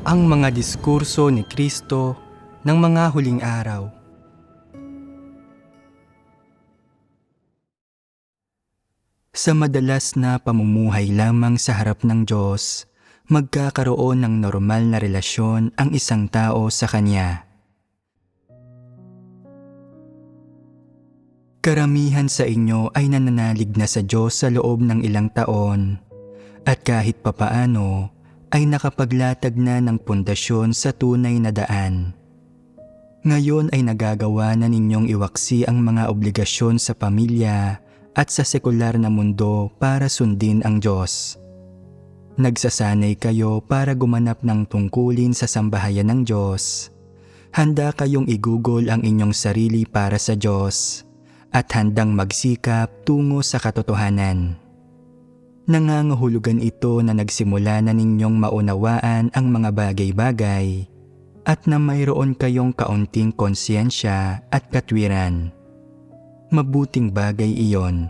Ang mga diskurso ni Kristo ng mga huling araw. Sa madalas na pamumuhay lamang sa harap ng Diyos, magkakaroon ng normal na relasyon ang isang tao sa Kanya. Karamihan sa inyo ay nananalig na sa Diyos sa loob ng ilang taon, at kahit papaano ay nakapaglatag na ng pundasyon sa tunay na daan. Ngayon ay nagagawa na ninyong iwaksi ang mga obligasyon sa pamilya at sa sekular na mundo para sundin ang Diyos. Nagsasanay kayo para gumanap ng tungkulin sa sambahayan ng Diyos. Handa kayong igugol ang inyong sarili para sa Diyos at handang magsikap tungo sa katotohanan. Nangangahulugan ito na nagsimula na ninyong maunawaan ang mga bagay-bagay at na mayroon kayong kaunting konsyensya at katwiran. Mabuting bagay iyon.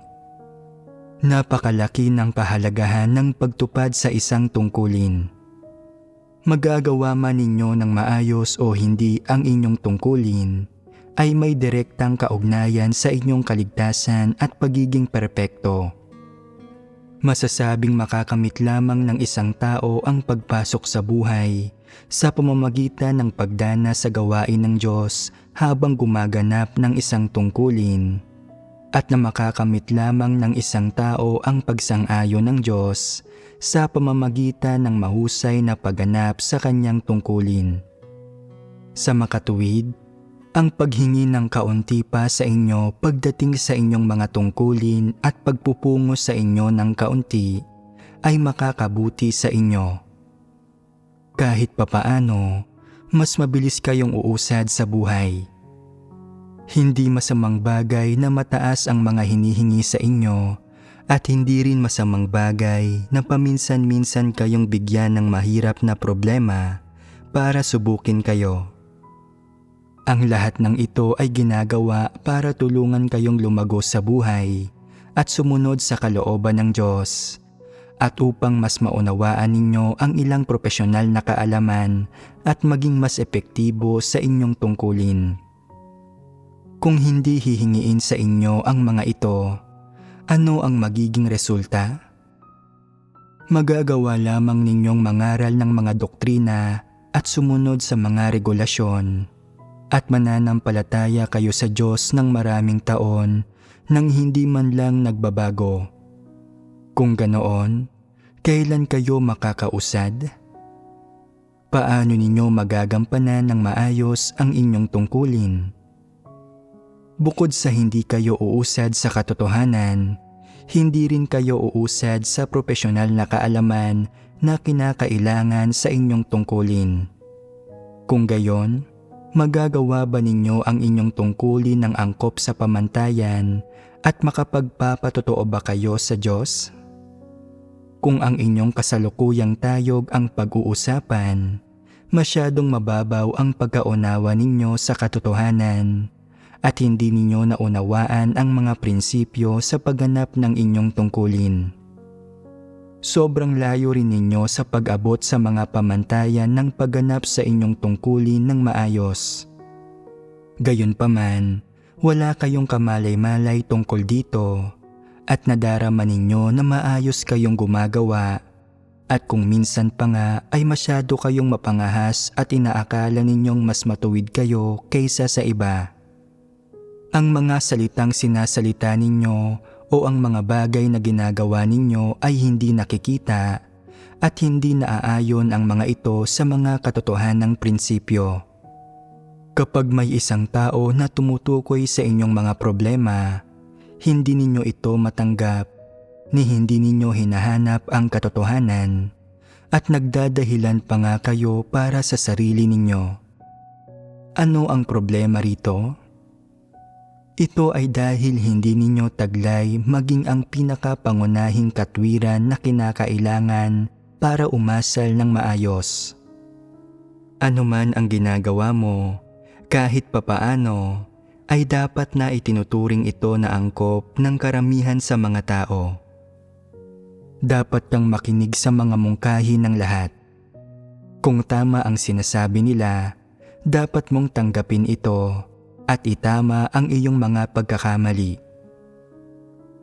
Napakalaki ng kahalagahan ng pagtupad sa isang tungkulin. Magagawa man ninyo ng maayos o hindi ang inyong tungkulin, ay may direktang kaugnayan sa inyong kaligtasan at pagiging perpekto. Masasabing makakamit lamang ng isang tao ang pagpasok sa buhay sa pamamagitan ng pagdana sa gawain ng Diyos habang gumaganap ng isang tungkulin, at na makakamit lamang ng isang tao ang pagsang-ayon ng Diyos sa pamamagitan ng mahusay na pagganap sa kanyang tungkulin. Sa makatuwid, ang paghingi ng kaunti pa sa inyo pagdating sa inyong mga tungkulin at pagpupungo sa inyo ng kaunti ay makakabuti sa inyo. Kahit papaano, mas mabilis kayong uusad sa buhay. Hindi masamang bagay na mataas ang mga hinihingi sa inyo at hindi rin masamang bagay na paminsan-minsan kayong bigyan ng mahirap na problema para subukin kayo. Ang lahat ng ito ay ginagawa para tulungan kayong lumago sa buhay at sumunod sa kalooban ng Diyos, at upang mas maunawaan ninyo ang ilang propesyonal na kaalaman at maging mas epektibo sa inyong tungkulin. Kung hindi hihingiin sa inyo ang mga ito, ano ang magiging resulta? Magagawa lamang ninyong mangaral ng mga doktrina at sumunod sa mga regulasyon, at mananampalataya kayo sa Diyos ng maraming taon nang hindi man lang nagbabago. Kung ganoon, kailan kayo makakausad? Paano ninyo magagampanan ng maayos ang inyong tungkulin? Bukod sa hindi kayo uusad sa katotohanan, hindi rin kayo uusad sa propesyonal na kaalaman na kinakailangan sa inyong tungkulin. Kung gayon, magagawa ba ninyo ang inyong tungkulin ng angkop sa pamantayan at makapagpapatotoo ba kayo sa Diyos? Kung ang inyong kasalukuyang tayog ang pag-uusapan, masyadong mababaw ang pagkaunawa ninyo sa katotohanan at hindi ninyo naunawaan ang mga prinsipyo sa pagganap ng inyong tungkulin. Sobrang layo rin ninyo sa pag-abot sa mga pamantayan ng pagganap sa inyong tungkulin ng maayos. Gayunpaman, wala kayong kamalay-malay tungkol dito at nadarama ninyo na maayos kayong gumagawa, at kung minsan pa nga ay masyado kayong mapangahas at inaakala ninyong mas matuwid kayo kaysa sa iba. Ang mga salitang sinasalita ninyo o ang mga bagay na ginagawa ninyo ay hindi nakikita at hindi naaayon ang mga ito sa mga katotohanang prinsipyo. Kapag may isang tao na tumutukoy sa inyong mga problema, hindi ninyo ito matanggap ni hindi ninyo hinahanap ang katotohanan at nagdadahilan pa nga kayo para sa sarili ninyo. Ano ang problema rito? Ito ay dahil hindi ninyo taglay maging ang pinakapangunahing katwiran na kinakailangan para umasal ng maayos. Ano man ang ginagawa mo, kahit papaano, ay dapat na itinuturing ito na angkop ng karamihan sa mga tao. Dapat kang makinig sa mga mungkahi ng lahat. Kung tama ang sinasabi nila, dapat mong tanggapin ito at itama ang iyong mga pagkakamali.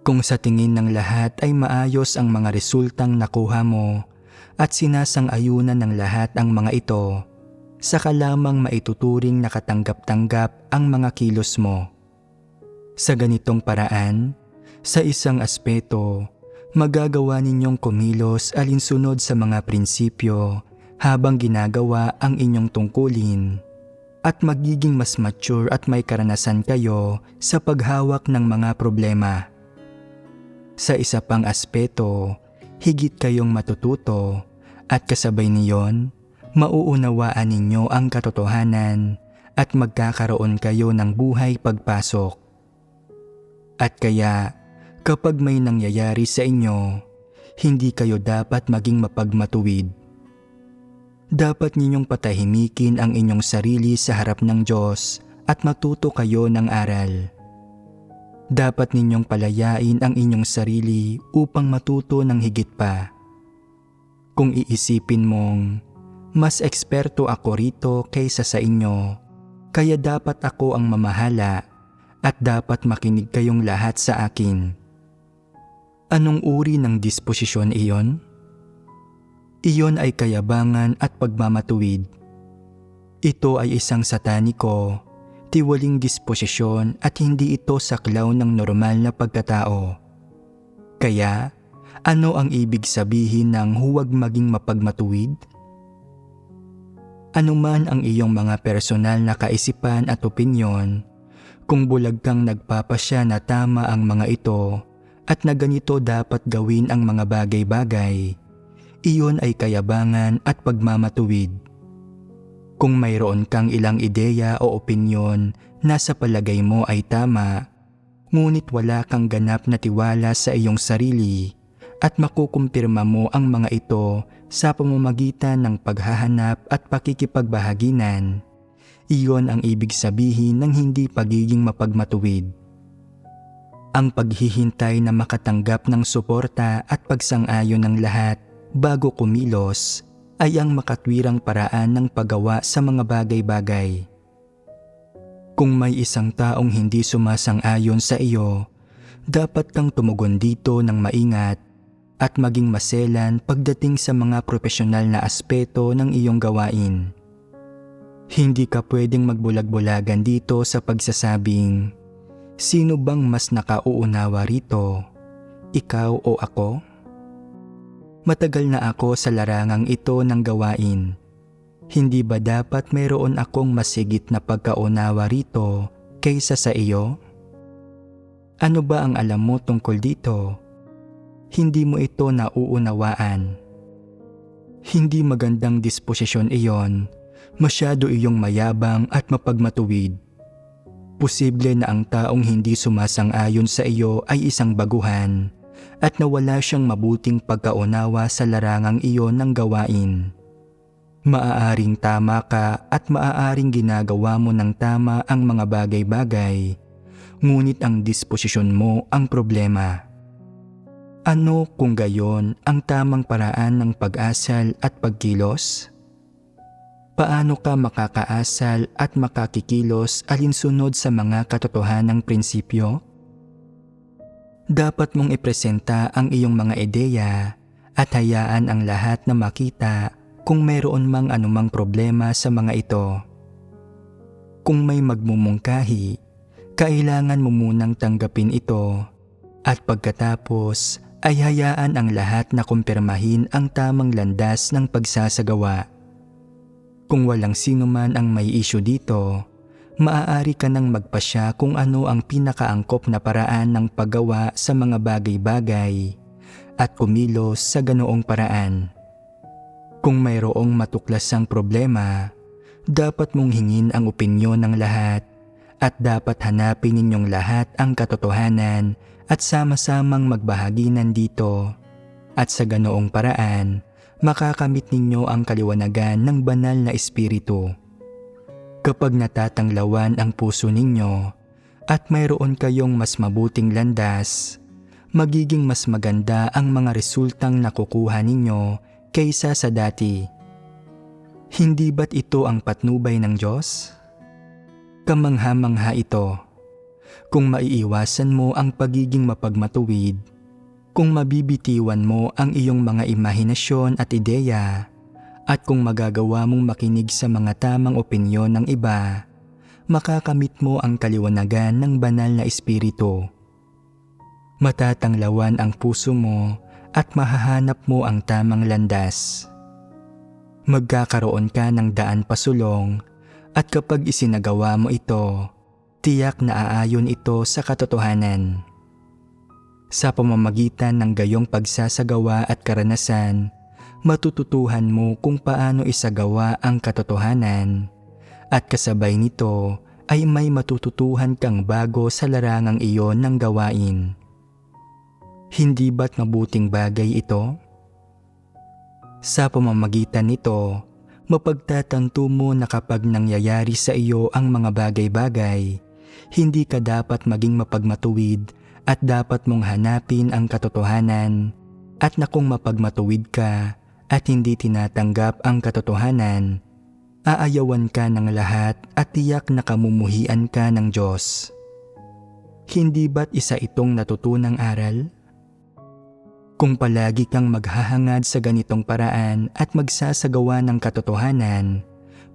Kung sa tingin ng lahat ay maayos ang mga resultang nakuha mo at sinasang-ayunan ng lahat ang mga ito, saka lamang maituturing na katanggap-tanggap ang mga kilos mo. Sa ganitong paraan, sa isang aspeto, magagawa ninyong kumilos alinsunod sa mga prinsipyo habang ginagawa ang inyong tungkulin at magiging mas mature at may karanasan kayo sa paghawak ng mga problema. Sa isa pang aspeto, higit kayong matututo at kasabay niyon, mauunawaan ninyo ang katotohanan at magkakaroon kayo ng buhay pagpasok. At kaya, kapag may nangyayari sa inyo, hindi kayo dapat maging mapagmatuwid. Dapat ninyong patahimikin ang inyong sarili sa harap ng Diyos at matuto kayo ng aral. Dapat ninyong palayain ang inyong sarili upang matuto ng higit pa. Kung iisipin mong, mas eksperto ako rito kaysa sa inyo, kaya dapat ako ang mamahala at dapat makinig kayong lahat sa akin. Anong uri ng disposisyon iyon? Iyon ay kayabangan at pagmamatuwid. Ito ay isang sataniko, tiwaling disposisyon at hindi ito saklaw ng normal na pagkatao. Kaya, ano ang ibig sabihin ng huwag maging mapagmatuwid? Ano man ang iyong mga personal na kaisipan at opinyon, kung bulag kang nagpapasya na tama ang mga ito at na ganito dapat gawin ang mga bagay-bagay, iyon ay kayabangan at pagmamatuwid. Kung mayroon kang ilang ideya o opinyon na sa palagay mo ay tama, ngunit wala kang ganap na tiwala sa iyong sarili at makukumpirma mo ang mga ito sa pamamagitan ng paghahanap at pakikipagbahaginan, iyon ang ibig sabihin ng hindi pagiging mapagmatuwid. Ang paghihintay na makatanggap ng suporta at pagsang-ayon ng lahat bago kumilos ay ang makatwirang paraan ng paggawa sa mga bagay-bagay. Kung may isang taong hindi sumasang-ayon sa iyo, dapat kang tumugon dito ng maingat at maging maselan pagdating sa mga profesional na aspeto ng iyong gawain. Hindi ka pwedeng magbulag-bulagan dito sa pagsasabing, sino bang mas nakauunawa rito? Ikaw o ako? Matagal na ako sa larangang ito ng gawain. Hindi ba dapat mayroon akong mas higit na pagkaunawa rito kaysa sa iyo? Ano ba ang alam mo tungkol dito? Hindi mo ito nauunawaan. Hindi magandang disposisyon iyon. Masyado iyong mayabang at mapagmatuwid. Posible na ang taong hindi sumasang-ayon sa iyo ay isang baguhan at nawala siyang mabuting pagkaunawa sa larangang iyon ng gawain. Maaaring tama ka at maaaring ginagawa mo ng tama ang mga bagay-bagay, ngunit ang disposisyon mo ang problema. Ano kung gayon ang tamang paraan ng pag-asal at pagkilos? Paano ka makakaasal at makakikilos alinsunod sa mga katotohanang prinsipyo? Dapat mong ipresenta ang iyong mga ideya at hayaan ang lahat na makita kung mayroon mang anumang problema sa mga ito. Kung may magmumungkahi, kailangan mo munang tanggapin ito at pagkatapos ay hayaan ang lahat na kumpirmahin ang tamang landas ng pagsasagawa. Kung walang sino man ang may issue dito, maaari ka nang magpasya kung ano ang pinakaangkop na paraan ng paggawa sa mga bagay-bagay at kumilos sa ganoong paraan. Kung mayroong matuklasang problema, dapat mong hingin ang opinyon ng lahat at dapat hanapin ninyong lahat ang katotohanan at sama-samang magbahaginan dito. At sa ganoong paraan, makakamit ninyo ang kaliwanagan ng banal na espiritu. Kapag natatanglawan ang puso ninyo at mayroon kayong mas mabuting landas, magiging mas maganda ang mga resultang nakukuha ninyo kaysa sa dati. Hindi ba't ito ang patnubay ng Diyos? Kamangha-mangha ito. Kung maiiwasan mo ang pagiging mapagmatuwid, kung mabibitiwan mo ang iyong mga imahinasyon at ideya, at kung magagawa mong makinig sa mga tamang opinyon ng iba, makakamit mo ang kaliwanagan ng banal na espiritu. Matatanglawan ang puso mo at mahahanap mo ang tamang landas. Magkakaroon ka ng daan pasulong at kapag isinagawa mo ito, tiyak na aayon ito sa katotohanan. Sa pamamagitan ng gayong pagsasagawa at karanasan, matututuhan mo kung paano isagawa ang katotohanan at kasabay nito ay may matututuhan kang bago sa larangang iyon ng gawain. Hindi ba't mabuting bagay ito? Sa pamamagitan nito, mapagtatanto mo na kapag nangyayari sa iyo ang mga bagay-bagay, hindi ka dapat maging mapagmatuwid at dapat mong hanapin ang katotohanan at na kung mapagmatuwid ka at hindi tinatanggap ang katotohanan, aayawan ka ng lahat at tiyak na kamumuhian ka ng Diyos. Hindi ba't isa itong natutunang aral? Kung palagi kang maghahangad sa ganitong paraan at magsasagawa ng katotohanan,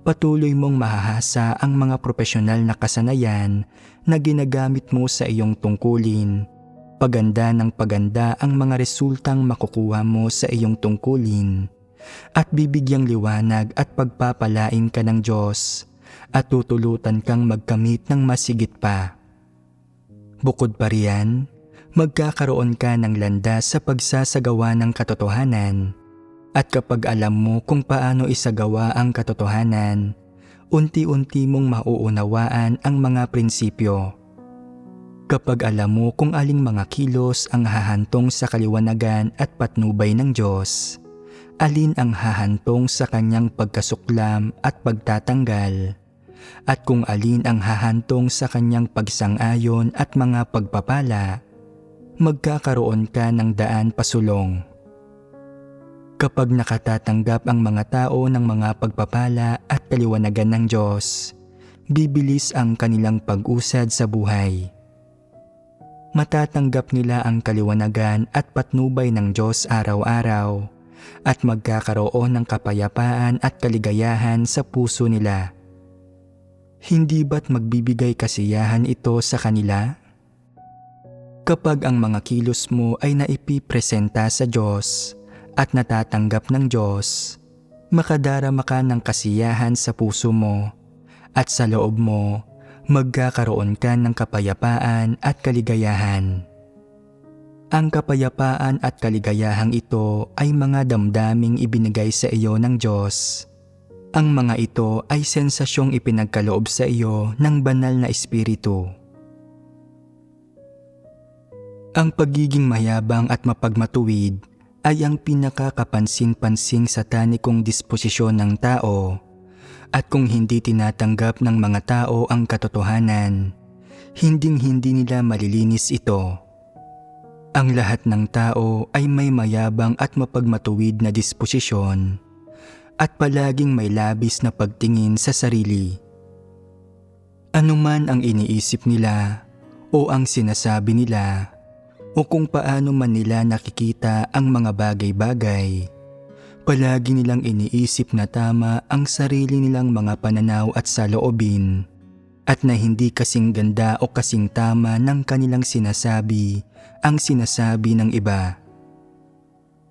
patuloy mong mahahasa ang mga profesional na kasanayan na ginagamit mo sa iyong tungkulin. Paganda ng paganda ang mga resultang makukuha mo sa iyong tungkulin at bibigyang liwanag at pagpapalain ka ng Diyos at tutulutan kang magkamit ng masigit pa. Bukod pa riyan, magkakaroon ka ng landas sa pagsasagawa ng katotohanan at kapag alam mo kung paano isagawa ang katotohanan, unti-unti mong mauunawaan ang mga prinsipyo. Kapag alam mo kung aling mga kilos ang hahantong sa kaliwanagan at patnubay ng Diyos, alin ang hahantong sa kanyang pagkasuklam at pagtatanggal, at kung alin ang hahantong sa kanyang pagsang-ayon at mga pagpapala, magkakaroon ka ng daan pasulong. Kapag nakatatanggap ang mga tao ng mga pagpapala at kaliwanagan ng Diyos, bibilis ang kanilang pag-usad sa buhay. Matatanggap nila ang kaliwanagan at patnubay ng Diyos araw-araw at magkakaroon ng kapayapaan at kaligayahan sa puso nila. Hindi ba't magbibigay kasiyahan ito sa kanila? Kapag ang mga kilos mo ay naipipresenta sa Diyos at natatanggap ng Diyos, makadarama ka ng kasiyahan sa puso mo at sa loob mo, magkakaroon ka ng kapayapaan at kaligayahan. Ang kapayapaan at kaligayahang ito ay mga damdaming ibinigay sa iyo ng Diyos. Ang mga ito ay sensasyong ipinagkaloob sa iyo ng banal na espiritu. Ang pagiging mayabang at mapagmatuwid ay ang pinakakapansin-pansing satanikong disposisyon ng tao, at kung hindi tinatanggap ng mga tao ang katotohanan, hinding-hindi nila malilinis ito. Ang lahat ng tao ay may mayabang at mapagmatuwid na disposisyon at palaging may labis na pagtingin sa sarili. Anuman ang iniisip nila o ang sinasabi nila, o kung paano man nila nakikita ang mga bagay-bagay, palagi nilang iniisip na tama ang sarili nilang mga pananaw at saloobin at na hindi kasing ganda o kasing tama ng kanilang sinasabi ang sinasabi ng iba.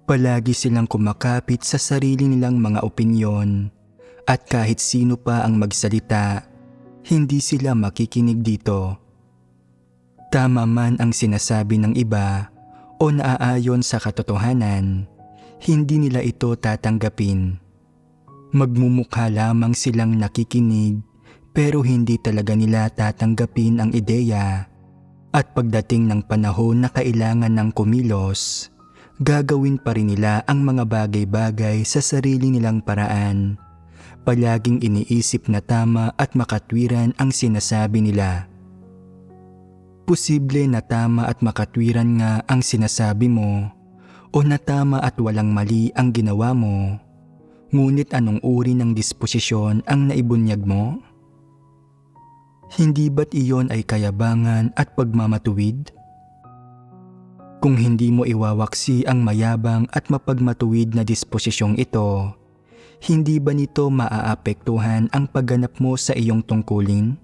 Palagi silang kumakapit sa sarili nilang mga opinyon at kahit sino pa ang magsalita, hindi sila makikinig dito. Tama man ang sinasabi ng iba o naaayon sa katotohanan, hindi nila ito tatanggapin. Magmumukha lamang silang nakikinig pero hindi talaga nila tatanggapin ang ideya. At pagdating ng panahon na kailangan ng kumilos, gagawin pa rin nila ang mga bagay-bagay sa sarili nilang paraan. Palaging iniisip na tama at makatwiran ang sinasabi nila. Posible na tama at makatwiran nga ang sinasabi mo o na tama at walang mali ang ginawa mo. Ngunit anong uri ng disposisyon ang naibunyag mo? Hindi ba't iyon ay kayabangan at pagmamatuwid? Kung hindi mo iwawaksi ang mayabang at mapagmatuwid na disposisyong ito, hindi ba nito maaapektuhan ang pagganap mo sa iyong tungkulin?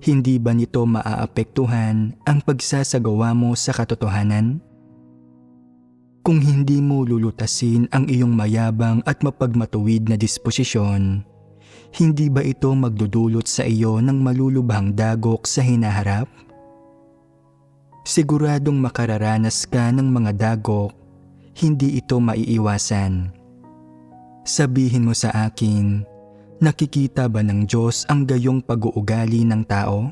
Hindi ba nito maaapektuhan ang pagsasagawa mo sa katotohanan? Kung hindi mo lulutasin ang iyong mayabang at mapagmatuwid na disposisyon, hindi ba ito magdudulot sa iyo ng malulubhang dagok sa hinaharap? Siguradong makararanas ka ng mga dagok, hindi ito maiiwasan. Sabihin mo sa akin, nakikita ba ng Diyos ang gayong pag-uugali ng tao?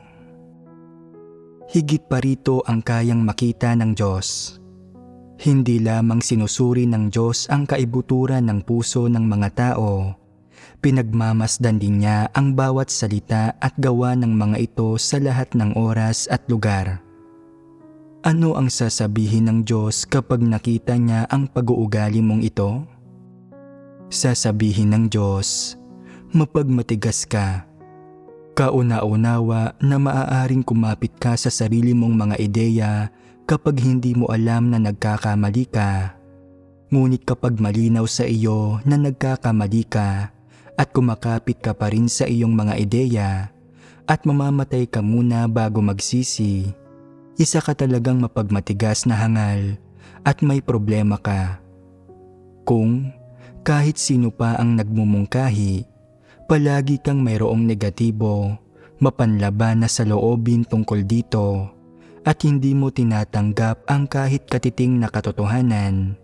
Higit pa rito ang kayang makita ng Diyos. Hindi lamang sinusuri ng Diyos ang kaibuturan ng puso ng mga tao, pinagmamasdan din niya ang bawat salita at gawa ng mga ito sa lahat ng oras at lugar. Ano ang sasabihin ng Diyos kapag nakita niya ang pag-uugali mong ito? Sasabihin ng Diyos, mapagmatigas ka. Kauna-unawa na maaaring kumapit ka sa sarili mong mga ideya kapag hindi mo alam na nagkakamali ka. Ngunit kapag malinaw sa iyo na nagkakamali ka at kumakapit ka pa rin sa iyong mga ideya at mamamatay ka muna bago magsisi, isa ka talagang mapagmatigas na hangal at may problema ka. Kung kahit sino pa ang nagmumungkahi, palagi kang mayroong negatibo, mapanlaban na sa loobin tungkol dito at hindi mo tinatanggap ang kahit katiting na katotohanan,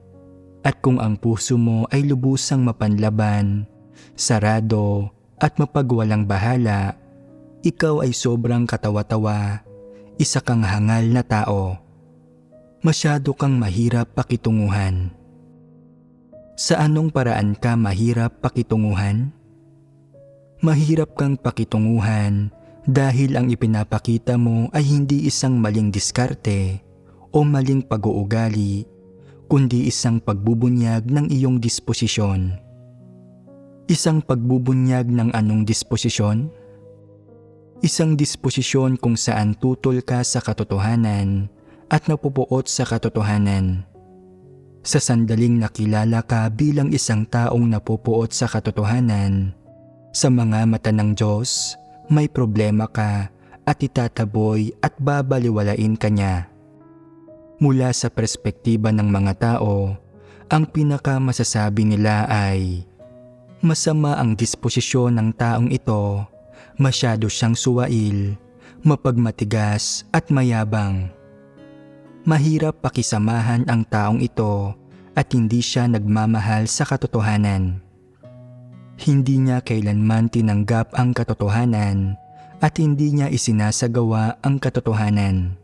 at kung ang puso mo ay lubusang mapanlaban, sarado at mapagwalang bahala, ikaw ay sobrang katawa-tawa. Isa kang hangal na tao. Masyado kang mahirap pakitunguhan. Sa anong paraan ka mahirap pakitunguhan? Mahirap kang pakitunguhan dahil ang ipinapakita mo ay hindi isang maling diskarte o maling pag-uugali, kundi isang pagbubunyag ng iyong disposisyon. Isang pagbubunyag ng anong disposisyon? Isang disposisyon kung saan tutol ka sa katotohanan at napupuot sa katotohanan. Sa sandaling nakilala ka bilang isang taong napupuot sa katotohanan, sa mga mata ng Diyos, may problema ka at itataboy at babaliwalain ka niya. Mula sa perspektiba ng mga tao, ang pinakamasasabi nila ay, masama ang disposisyon ng taong ito. Masyado siyang suwail, mapagmatigas at mayabang. Mahirap pakisamahan ang taong ito at hindi siya nagmamahal sa katotohanan. Hindi niya kailanman tinanggap ang katotohanan at hindi niya isinasagawa ang katotohanan.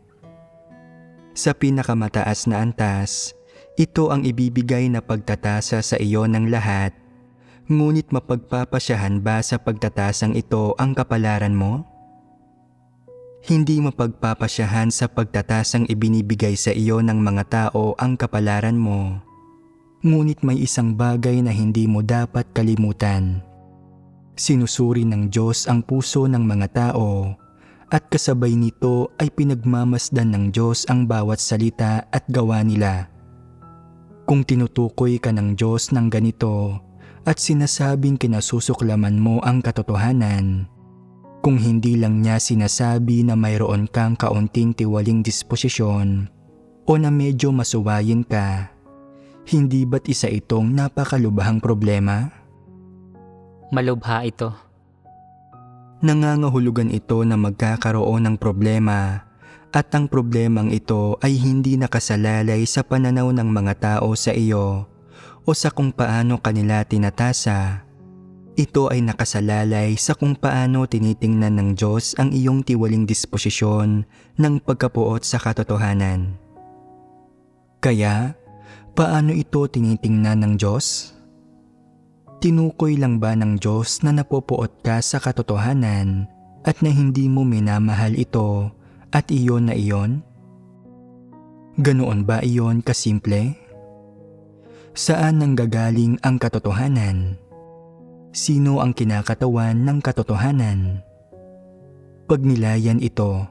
Sa pinakamataas na antas, ito ang ibibigay na pagtatasa sa iyo ng lahat. Ngunit mapagpapasyahan ba sa pagtatasang ito ang kapalaran mo? Hindi mapagpapasyahan sa pagtatasang ibinibigay sa iyo ng mga tao ang kapalaran mo. Ngunit may isang bagay na hindi mo dapat kalimutan. Sinusuri ng Diyos ang puso ng mga tao at kasabay nito ay pinagmamasdan ng Diyos ang bawat salita at gawa nila. Kung tinutukoy ka ng Diyos ng ganito, at sinasabing kinasusuklaman mo ang katotohanan, kung hindi lang niya sinasabi na mayroon kang kaunting tiwaling disposisyon o na medyo masuwayin ka, hindi ba't isa itong napakalubhang problema? Malubha ito. Nangangahulugan ito na magkakaroon ng problema at ang problemang ito ay hindi nakasalalay sa pananaw ng mga tao sa iyo o sa kung paano kanila tinatasa. Ito ay nakasalalay sa kung paano tinitingnan ng Diyos ang iyong tiwaling disposisyon ng pagkapuot sa katotohanan. Kaya, paano ito tinitingnan ng Diyos? Tinukoy lang ba ng Diyos na napupuot ka sa katotohanan at na hindi mo minamahal ito at iyon na iyon? Ganoon ba iyon kasimple? Saan nanggagaling ang katotohanan? Sino ang kinakatawan ng katotohanan? Pagnilayan ito.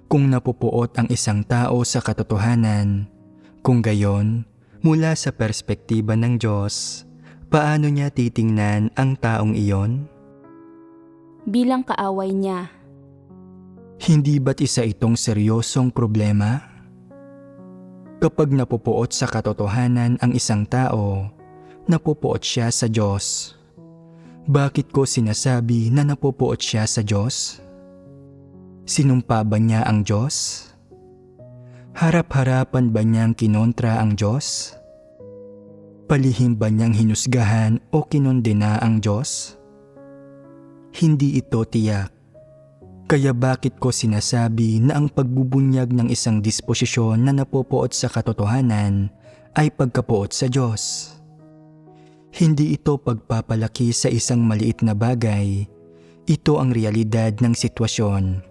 Kung napupuot ang isang tao sa katotohanan, kung gayon, mula sa perspektiba ng Diyos, paano niya titingnan ang taong iyon? Bilang kaaway niya. Hindi ba't isa itong seryosong problema? Kapag napupuot sa katotohanan ang isang tao, napupuot siya sa Diyos. Bakit ko sinasabi na napupuot siya sa Diyos? Sinumpa ba niya ang Diyos? Harap-harapan ba niyang kinontra ang Diyos? Palihim ba niyang hinusgahan o kinondena ang Diyos? Hindi ito tiyak. Kaya bakit ko sinasabi na ang pagbubunyag ng isang disposisyon na napupuot sa katotohanan ay pagkapuot sa Diyos? Hindi ito pagpapalaki sa isang maliit na bagay. Ito ang realidad ng sitwasyon.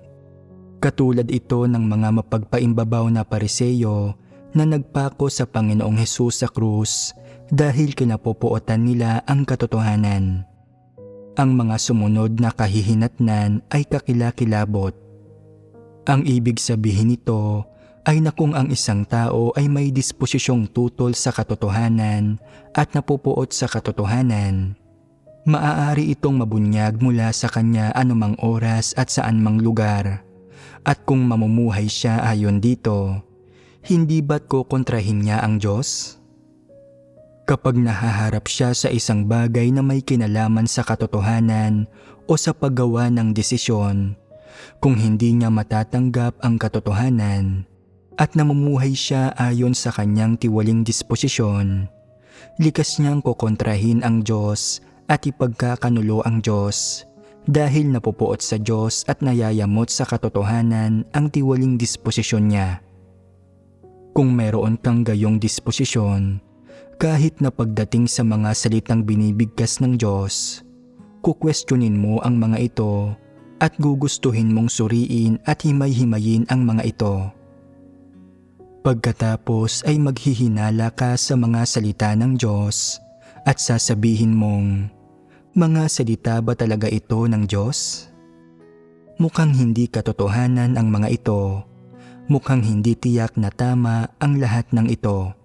Katulad ito ng mga mapagpaimbabaw na Pariseyo na nagpako sa Panginoong Hesus sa krus dahil kinapupuotan nila ang katotohanan. Ang mga sumunod na kahihinatnan ay kakilakilabot. Ang ibig sabihin nito ay na kung ang isang tao ay may disposisyong tutol sa katotohanan at napupuot sa katotohanan, maaari itong mabunyag mula sa kanya anumang oras at saan mang lugar. At kung mamumuhay siya ayon dito, hindi ba't kukontrahin niya ang Diyos? Kapag nahaharap siya sa isang bagay na may kinalaman sa katotohanan o sa paggawa ng desisyon, kung hindi niya matatanggap ang katotohanan at namumuhay siya ayon sa kanyang tiwaling disposisyon, likas niyang kukontrahin ang Diyos at ipagkakanulo ang Diyos dahil napupuot sa Diyos at nayayamot sa katotohanan ang tiwaling disposisyon niya. Kung meron kang gayong disposisyon, kahit na pagdating sa mga salitang binibigkas ng Diyos, kukwestiyonin mo ang mga ito at gugustuhin mong suriin at himay-himayin ang mga ito. Pagkatapos ay maghihinala ka sa mga salita ng Diyos at sasabihin mong, mga salita ba talaga ito ng Diyos? Mukhang hindi katotohanan ang mga ito. Mukhang hindi tiyak na tama ang lahat ng ito.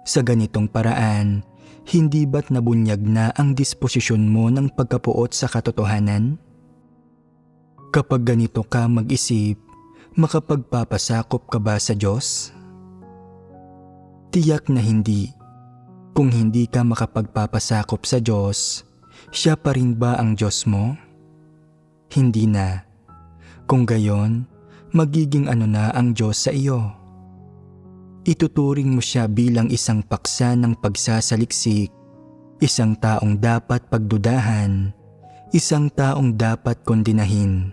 Sa ganitong paraan, hindi ba't nabunyag na ang disposisyon mo ng pagkapuot sa katotohanan? Kapag ganito ka mag-isip, makapagpapasakop ka ba sa Diyos? Tiyak na hindi. Kung hindi ka makapagpapasakop sa Diyos, siya pa rin ba ang Diyos mo? Hindi na. Kung gayon, magiging ano na ang Diyos sa iyo? Ituturing mo siya bilang isang paksa ng pagsasaliksik, isang taong dapat pagdudahan, isang taong dapat kondinahin.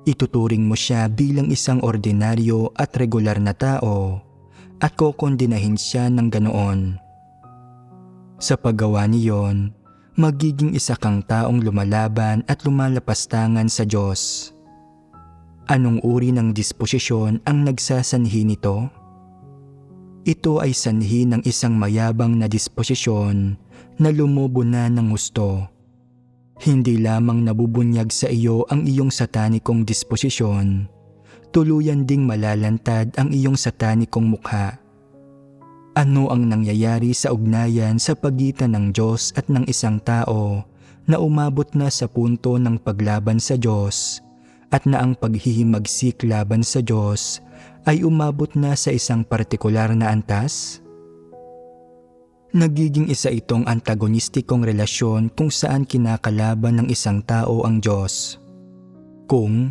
Ituturing mo siya bilang isang ordinaryo at regular na tao at kokondinahin siya ng ganoon. Sa paggawa niyon, magiging isa kang taong lumalaban at lumalapastangan sa Diyos. Anong uri ng disposisyon ang nagsasanhi nito? Ito ay sanhi ng isang mayabang na disposisyon na lumubo na ng gusto. Hindi lamang nabubunyag sa iyo ang iyong satanikong disposisyon, tuluyan ding malalantad ang iyong satanikong mukha. Ano ang nangyayari sa ugnayan sa pagitan ng Diyos at ng isang tao na umabot na sa punto ng paglaban sa Diyos at na ang paghihimagsik laban sa Diyos ay umabot na sa isang partikular na antas? Nagiging isa itong antagonistikong relasyon kung saan kinakalaban ng isang tao ang Diyos. Kung,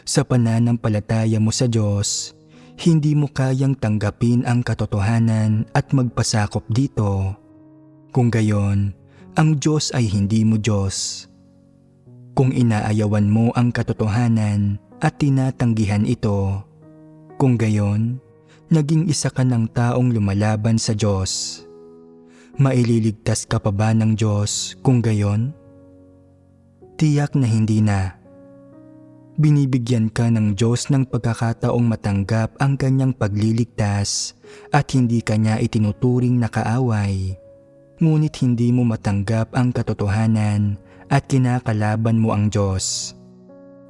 sa pananampalataya mo sa Diyos, hindi mo kayang tanggapin ang katotohanan at magpasakop dito, kung gayon, ang Diyos ay hindi mo Diyos. Kung inaayawan mo ang katotohanan at tinatanggihan ito, kung gayon, naging isa ka ng taong lumalaban sa Diyos. Maililigtas ka pa ba ng Diyos kung gayon? Tiyak na hindi na. Binibigyan ka ng Diyos ng pagkakataong matanggap ang kanyang pagliligtas at hindi kanya itinuturing na kaaway. Ngunit hindi mo matanggap ang katotohanan at kinakalaban mo ang Diyos.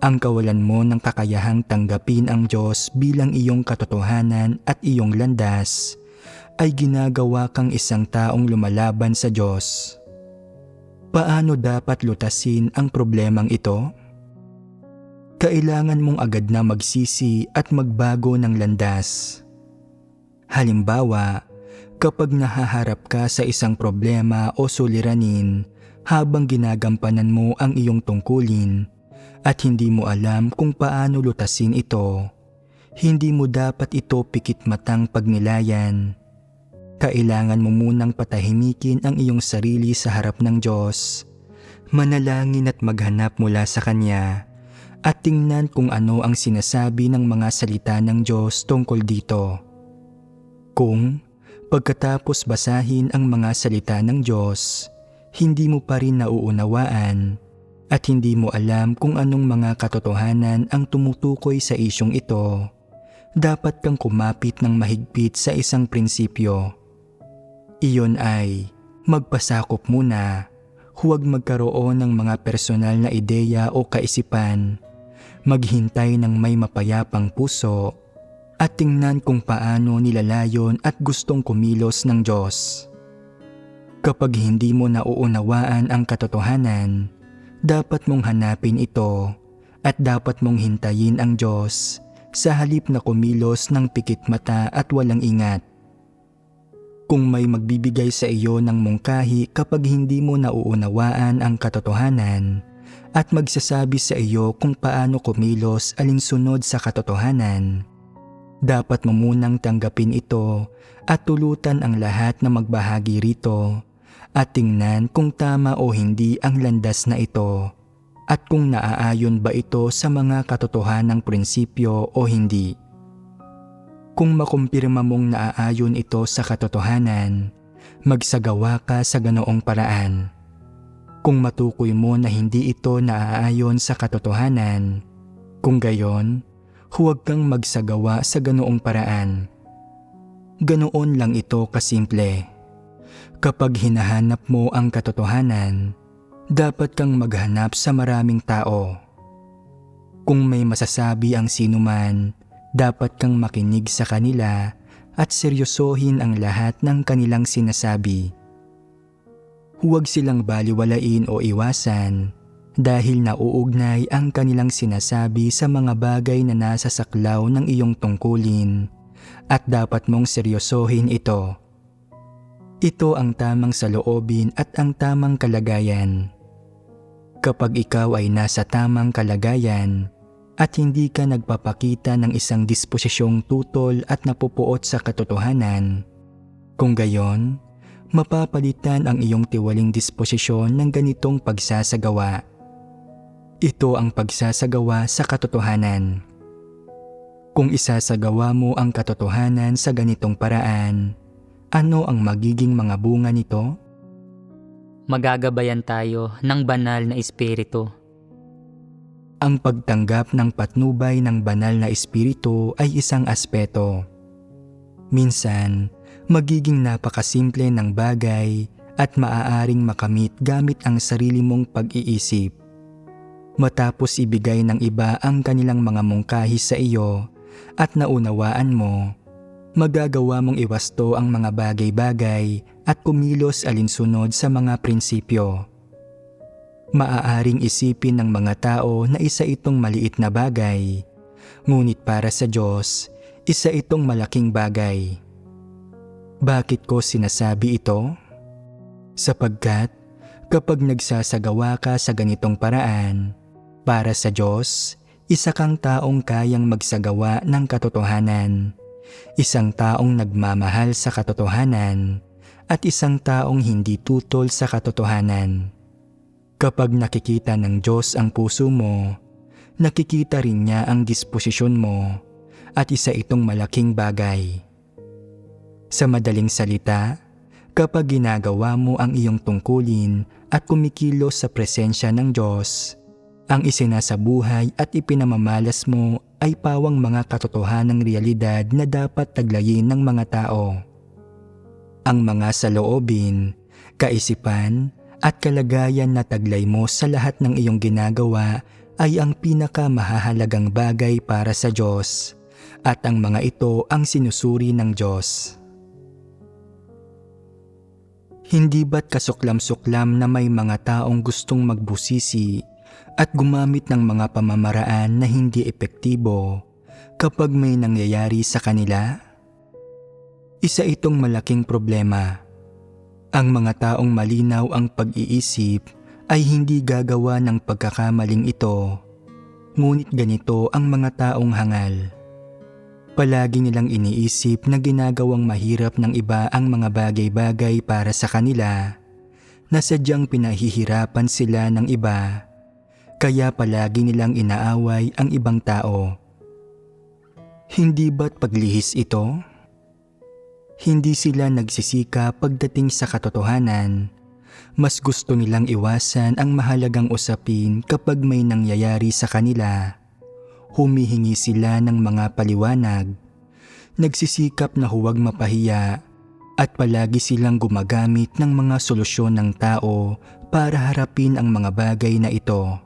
Ang kawalan mo ng kakayahang tanggapin ang Diyos bilang iyong katotohanan at iyong landas ay ginagawa kang isang taong lumalaban sa Diyos. Paano dapat lutasin ang problemang ito? Kailangan mong agad na magsisi at magbago ng landas. Halimbawa, kapag nahaharap ka sa isang problema o suliranin habang ginagampanan mo ang iyong tungkulin at hindi mo alam kung paano lutasin ito, hindi mo dapat ito pikit matang pagnilayan. Kailangan mo munang patahimikin ang iyong sarili sa harap ng Diyos, manalangin at maghanap mula sa Kanya, at tingnan kung ano ang sinasabi ng mga salita ng Diyos tungkol dito. Kung pagkatapos basahin ang mga salita ng Diyos, hindi mo pa rin nauunawaan at hindi mo alam kung anong mga katotohanan ang tumutukoy sa isyong ito, dapat kang kumapit ng mahigpit sa isang prinsipyo. Iyon ay magpasakop muna, huwag magkaroon ng mga personal na ideya o kaisipan, maghintay ng may mapayapang puso, at tingnan kung paano nilalayon at gustong kumilos ng Diyos. Kapag hindi mo nauunawaan ang katotohanan, dapat mong hanapin ito at dapat mong hintayin ang Diyos sa halip na kumilos ng pikit mata at walang ingat. Kung may magbibigay sa iyo ng mungkahi kapag hindi mo nauunawaan ang katotohanan at magsasabi sa iyo kung paano kumilos alinsunod sa katotohanan, dapat mo munang tanggapin ito at tulutan ang lahat na magbahagi rito at tingnan kung tama o hindi ang landas na ito at kung naaayon ba ito sa mga katotohanang prinsipyo o hindi. Kung makumpirma mong naaayon ito sa katotohanan, magsagawa ka sa ganoong paraan. Kung matukoy mo na hindi ito naaayon sa katotohanan, kung gayon, huwag kang magsagawa sa ganoong paraan. Ganoon lang ito kasimple. Kapag hinahanap mo ang katotohanan, dapat kang maghanap sa maraming tao. Kung may masasabi ang sinuman, dapat kang makinig sa kanila at seryosohin ang lahat ng kanilang sinasabi. Huwag silang baliwalain o iwasan dahil nauugnay ang kanilang sinasabi sa mga bagay na nasa saklaw ng iyong tungkulin at dapat mong seryosohin ito. Ito ang tamang saloobin at ang tamang kalagayan. Kapag ikaw ay nasa tamang kalagayan at hindi ka nagpapakita ng isang disposisyong tutol at napupuot sa katotohanan, kung gayon, mapapalitan ang iyong tiwaling disposisyon ng ganitong pagsasagawa. Ito ang pagsasagawa sa katotohanan. Kung isasagawa mo ang katotohanan sa ganitong paraan, ano ang magiging mga bunga nito? Magagabayan tayo ng banal na espiritu. Ang pagtanggap ng patnubay ng banal na espiritu ay isang aspeto. Minsan, magiging napakasimple ng bagay at maaaring makamit gamit ang sarili mong pag-iisip. Matapos ibigay ng iba ang kanilang mga mungkahi sa iyo at naunawaan mo, magagawa mong iwasto ang mga bagay-bagay at kumilos alinsunod sa mga prinsipyo. Maaaring isipin ng mga tao na isa itong maliit na bagay, ngunit para sa Diyos, isa itong malaking bagay. Bakit ko sinasabi ito? Sapagkat kapag nagsasagawa ka sa ganitong paraan, para sa Diyos, isa kang taong kayang magsagawa ng katotohanan, isang taong nagmamahal sa katotohanan, at isang taong hindi tutol sa katotohanan. Kapag nakikita ng Diyos ang puso mo, nakikita rin niya ang disposisyon mo at isa itong malaking bagay. Sa madaling salita, kapag ginagawa mo ang iyong tungkulin at kumikilos sa presensya ng Diyos, Ang isinasabuhay at ipinamamalas mo ay pawang mga katotohanang realidad na dapat taglayin ng mga tao. Ang mga saloobin, kaisipan at kalagayan na taglay mo sa lahat ng iyong ginagawa ay ang pinakamahahalagang bagay para sa Diyos, at ang mga ito ang sinusuri ng Diyos. Hindi ba't kasuklam-suklam na may mga taong gustong magbusisi at gumamit ng mga pamamaraan na hindi epektibo kapag may nangyayari sa kanila? Isa itong malaking problema. Ang mga taong malinaw ang pag-iisip ay hindi gagawa ng pagkakamaling ito, ngunit ganito ang mga taong hangal. Palagi nilang iniisip na ginagawang mahirap ng iba ang mga bagay-bagay para sa kanila, na sadyang pinahihirapan sila ng iba, kaya palagi nilang inaaway ang ibang tao. Hindi ba't paglihis ito? Hindi sila nagsisika pagdating sa katotohanan. Mas gusto nilang iwasan ang mahalagang usapin kapag may nangyayari sa kanila. Humihingi sila ng mga paliwanag, nagsisikap na huwag mapahiya, at palagi silang gumagamit ng mga solusyon ng tao para harapin ang mga bagay na ito.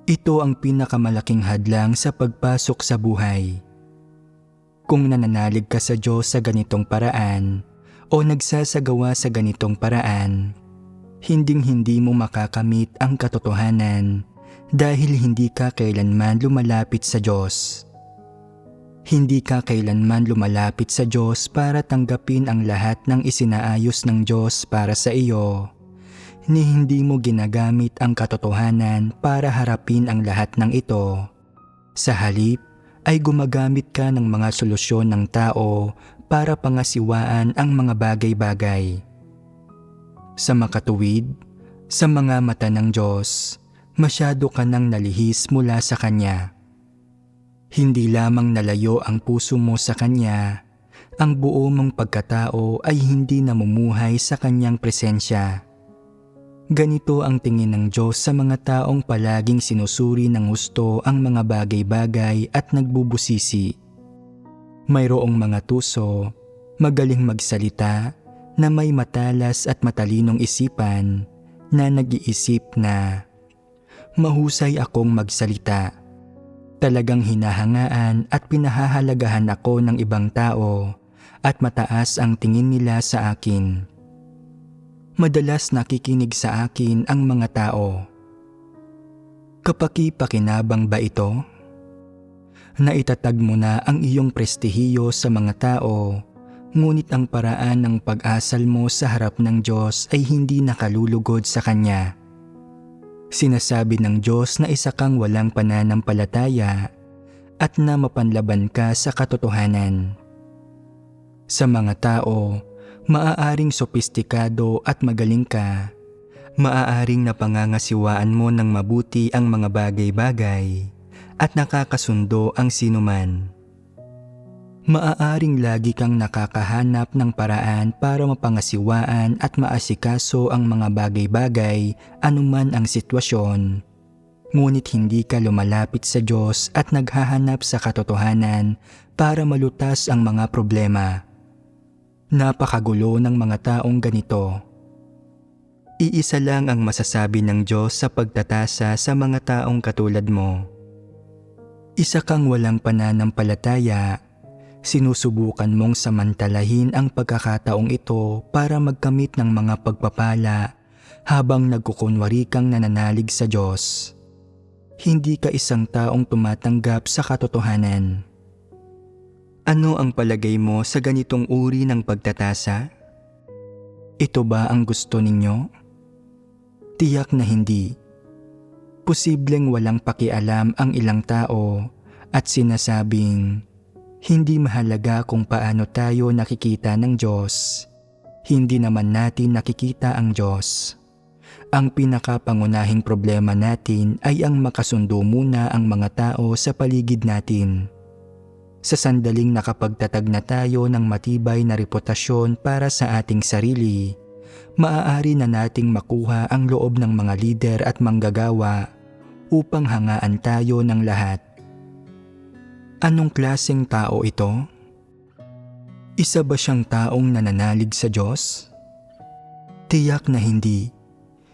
Ito ang pinakamalaking hadlang sa pagpasok sa buhay. Kung nananalig ka sa Diyos sa ganitong paraan o nagsasagawa sa ganitong paraan, hinding-hindi mo makakamit ang katotohanan dahil hindi ka kailanman lumalapit sa Diyos. Hindi ka kailanman lumalapit sa Diyos para tanggapin ang lahat ng isinaayos ng Diyos para sa iyo, ni hindi mo ginagamit ang katotohanan para harapin ang lahat ng ito. Sa halip ay gumagamit ka ng mga solusyon ng tao para pangasiwaan ang mga bagay-bagay. Sa makatuwid, sa mga mata ng Diyos, masyado ka nang nalihis mula sa Kanya. Hindi lamang nalayo ang puso mo sa Kanya, ang buo mong pagkatao ay hindi namumuhay sa Kanyang presensya. Ganito ang tingin ng Diyos sa mga taong palaging sinusuri ng husto ang mga bagay-bagay at nagbubusisi. Mayroong mga tuso, magaling magsalita, na may matalas at matalinong isipan, na nag-iisip na, mahusay akong magsalita. Talagang hinahangaan at pinahahalagahan ako ng ibang tao at mataas ang tingin nila sa akin. Madalas nakikinig sa akin ang mga tao. Kapaki-pakinabang ba ito? Naitatag mo na ang iyong prestihiyo sa mga tao, ngunit ang paraan ng pag-asal mo sa harap ng Diyos ay hindi nakalulugod sa Kanya. Sinasabi ng Diyos na isa kang walang pananampalataya at na mapanlaban ka sa katotohanan. Sa mga tao, maaaring sopistikado at magaling ka, maaaring napangangasiwaan mo ng mabuti ang mga bagay-bagay at nakakasundo ang sinuman. Maaaring lagi kang nakakahanap ng paraan para mapangasiwaan at maasikaso ang mga bagay-bagay anuman ang sitwasyon, ngunit hindi ka lumalapit sa Diyos at naghahanap sa katotohanan para malutas ang mga problema. Napakagulo ng mga taong ganito. Iisa lang ang masasabi ng Diyos sa pagtatasa sa mga taong katulad mo. Isa kang walang pananampalataya. Sinusubukan mong samantalahin ang pagkakataong ito para magkamit ng mga pagpapala habang nagkukunwari kang nananalig sa Diyos. Hindi ka isang taong tumatanggap sa katotohanan. Ano ang palagay mo sa ganitong uri ng pagtatasa? Ito ba ang gusto ninyo? Tiyak na hindi. Posibleng walang pakialam ang ilang tao at sinasabing, hindi mahalaga kung paano tayo nakikita ng Diyos. Hindi naman natin nakikita ang Diyos. Ang pinakapangunahing problema natin ay ang makasundo muna ang mga tao sa paligid natin. Sa sandaling nakapagtatag na tayo ng matibay na reputasyon para sa ating sarili, maaari na nating makuha ang loob ng mga lider at manggagawa upang hangaan tayo ng lahat. Anong klaseng tao ito? Isa ba siyang taong nananalig sa Diyos? Tiyak na hindi.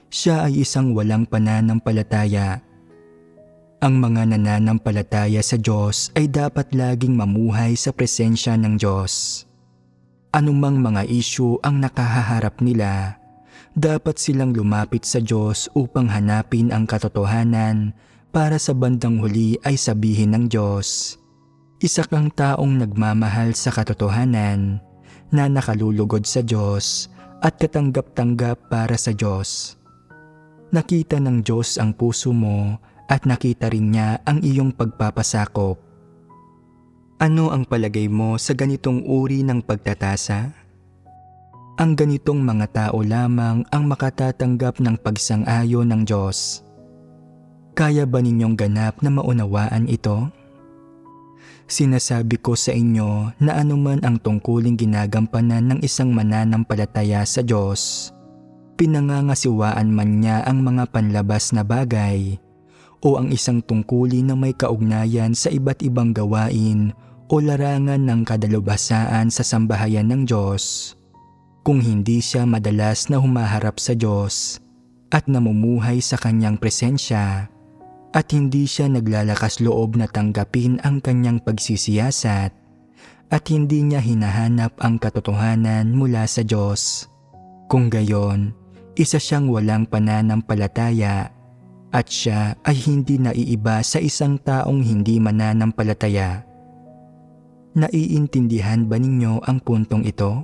Siya ay isang walang pananampalataya. Ang mga nananampalataya sa Diyos ay dapat laging mamuhay sa presensya ng Diyos. Anumang mga issue ang nakahaharap nila, dapat silang lumapit sa Diyos upang hanapin ang katotohanan para sa bandang huli ay sabihin ng Diyos, isa kang taong nagmamahal sa katotohanan na nakalulugod sa Diyos at katanggap-tanggap para sa Diyos. Nakita ng Diyos ang puso mo at nakita rin niya ang iyong pagpapasakop. Ano ang palagay mo sa ganitong uri ng pagtatasa? Ang ganitong mga tao lamang ang makatatanggap ng pagsang-ayon ng Diyos. Kaya ba ninyong ganap na maunawaan ito? Sinasabi ko sa inyo na anuman ang tungkuling ginagampanan ng isang mananampalataya sa Diyos, pinangangasiwaan man niya ang mga panlabas na bagay o ang isang tungkulin na may kaugnayan sa iba't ibang gawain o larangan ng kadalubhasaan sa sambahayan ng Diyos, kung hindi siya madalas na humaharap sa Diyos at namumuhay sa kanyang presensya at hindi siya naglalakas loob na tanggapin ang kanyang pagsisiyasat at hindi niya hinahanap ang katotohanan mula sa Diyos, kung gayon, isa siyang walang pananampalataya at siya ay hindi naiiba sa isang taong hindi mananampalataya. Naiintindihan ba ninyo ang puntong ito?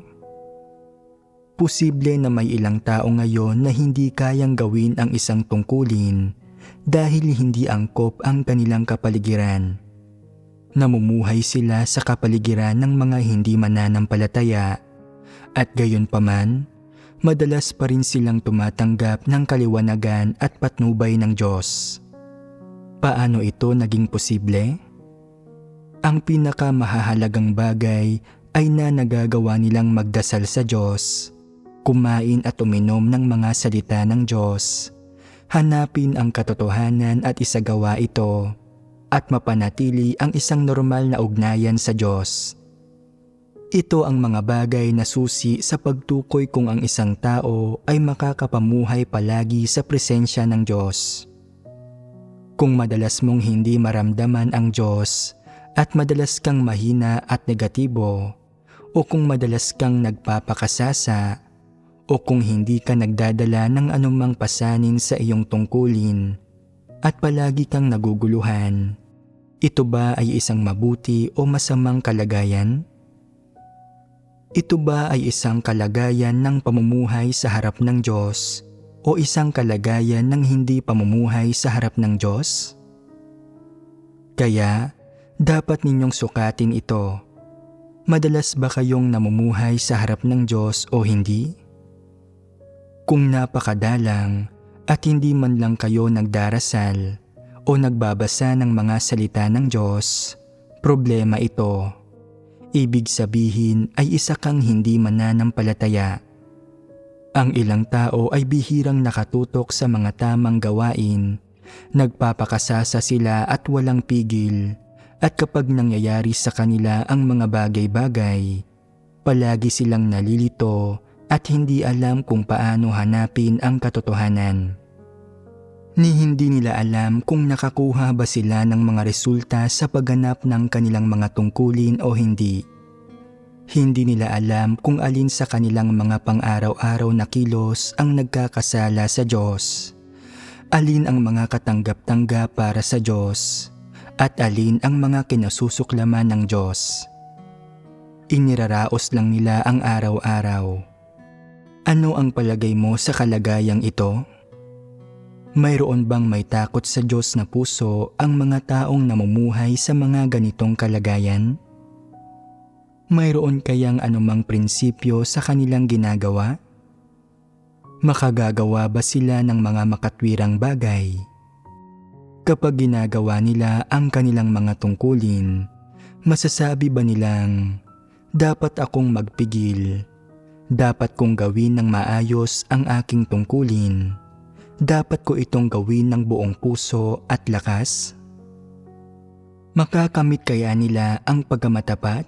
Posible na may ilang tao ngayon na hindi kayang gawin ang isang tungkulin dahil hindi angkop ang kanilang kapaligiran. Namumuhay sila sa kapaligiran ng mga hindi mananampalataya at gayunpaman, madalas pa rin silang tumatanggap ng kaliwanagan at patnubay ng Diyos. Paano ito naging posible? Ang pinakamahahalagang bagay ay na nagagawa nilang magdasal sa Diyos, kumain at uminom ng mga salita ng Diyos, hanapin ang katotohanan at isagawa ito, at mapanatili ang isang normal na ugnayan sa Diyos. Ito ang mga bagay na susi sa pagtukoy kung ang isang tao ay makakapamuhay palagi sa presensya ng Diyos. Kung madalas mong hindi maramdaman ang Diyos at madalas kang mahina at negatibo, o kung madalas kang nagpapakasasa, o kung hindi ka nagdadala ng anumang pasanin sa iyong tungkulin at palagi kang naguguluhan, ito ba ay isang mabuti o masamang kalagayan? Ito ba ay isang kalagayan ng pamumuhay sa harap ng Diyos o isang kalagayan ng hindi pamumuhay sa harap ng Diyos? Kaya, dapat ninyong sukatin ito. Madalas ba kayong namumuhay sa harap ng Diyos o hindi? Kung napakadalang at hindi man lang kayo nagdarasal o nagbabasa ng mga salita ng Diyos, problema ito. Ibig sabihin ay isa kang hindi mananampalataya. Ang ilang tao ay bihirang nakatutok sa mga tamang gawain, nagpapakasasa sila at walang pigil, at kapag nangyayari sa kanila ang mga bagay-bagay, palagi silang nalilito at hindi alam kung paano hanapin ang katotohanan. Ni hindi nila alam kung nakakuha ba sila ng mga resulta sa pagganap ng kanilang mga tungkulin o hindi. Hindi nila alam kung alin sa kanilang mga pang-araw-araw na kilos ang nagkakasala sa Diyos, alin ang mga katanggap-tanggap para sa Diyos, at alin ang mga kinasusuklaman ng Diyos. Iniraraos lang nila ang araw-araw. Ano ang palagay mo sa kalagayang ito? Mayroon bang may takot sa Diyos na puso ang mga taong namumuhay sa mga ganitong kalagayan? Mayroon kayang anumang prinsipyo sa kanilang ginagawa? Makagagawa ba sila ng mga makatwirang bagay? Kapag ginagawa nila ang kanilang mga tungkulin, masasabi ba nilang, dapat akong magpigil, dapat kong gawin ng maayos ang aking tungkulin, Dapat ko itong gawin ng buong puso at lakas? Makakamit kaya nila ang pagkamatapat?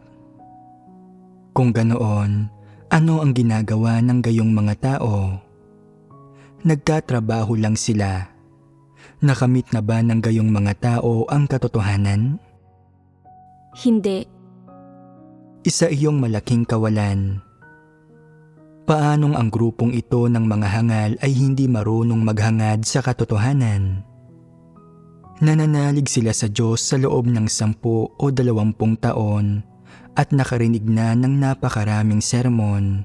Kung ganoon, ano ang ginagawa ng gayong mga tao? Nagtatrabaho lang sila. Nakamit na ba ng gayong mga tao ang katotohanan? Hindi. Isa iyong malaking kawalan. Paanong ang grupong ito ng mga hangal ay hindi marunong maghangad sa katotohanan? Nananalig sila sa Diyos sa loob ng 10 o 20 taon at nakarinig na ng napakaraming sermon,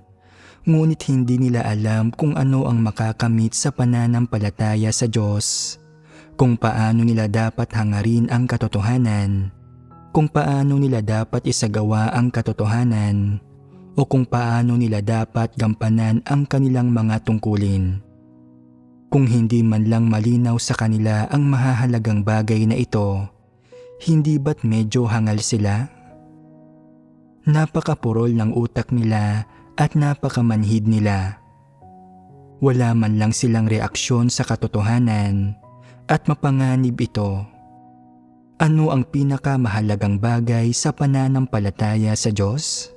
ngunit hindi nila alam kung ano ang makakamit sa pananampalataya sa Diyos, kung paano nila dapat hangarin ang katotohanan, kung paano nila dapat isagawa ang katotohanan, o kung paano nila dapat gampanan ang kanilang mga tungkulin. Kung hindi man lang malinaw sa kanila ang mahahalagang bagay na ito, hindi ba't medyo hangal sila? Napakapurol ng utak nila at napakamanhid nila. Wala man lang silang reaksyon sa katotohanan at mapanganib ito. Ano ang pinakamahalagang bagay sa pananampalataya sa Diyos?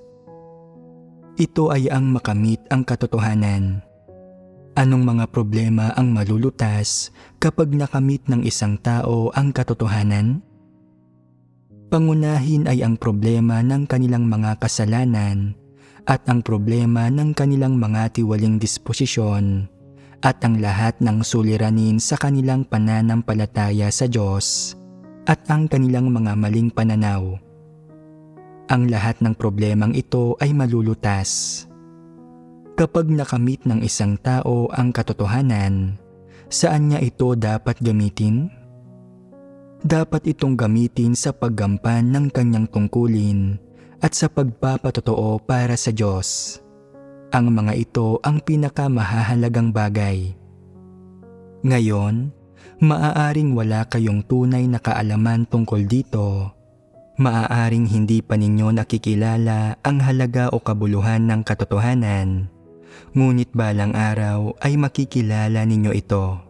Ito ay ang makamit ang katotohanan. Anong mga problema ang malulutas kapag nakamit ng isang tao ang katotohanan? Pangunahin ay ang problema ng kanilang mga kasalanan at ang problema ng kanilang mga tiwaling disposisyon at ang lahat ng suliranin sa kanilang pananampalataya sa Diyos at ang kanilang mga maling pananaw. Ang lahat ng problemang ito ay malulutas. Kapag nakamit ng isang tao ang katotohanan, saan niya ito dapat gamitin? Dapat itong gamitin sa paggampan ng kanyang tungkulin at sa pagpapatotoo para sa Diyos. Ang mga ito ang pinakamahalagang bagay. Ngayon, maaaring wala kayong tunay na kaalaman tungkol dito. Maaaring hindi pa ninyo nakikilala ang halaga o kabuluhan ng katotohanan, ngunit balang araw ay makikilala ninyo ito.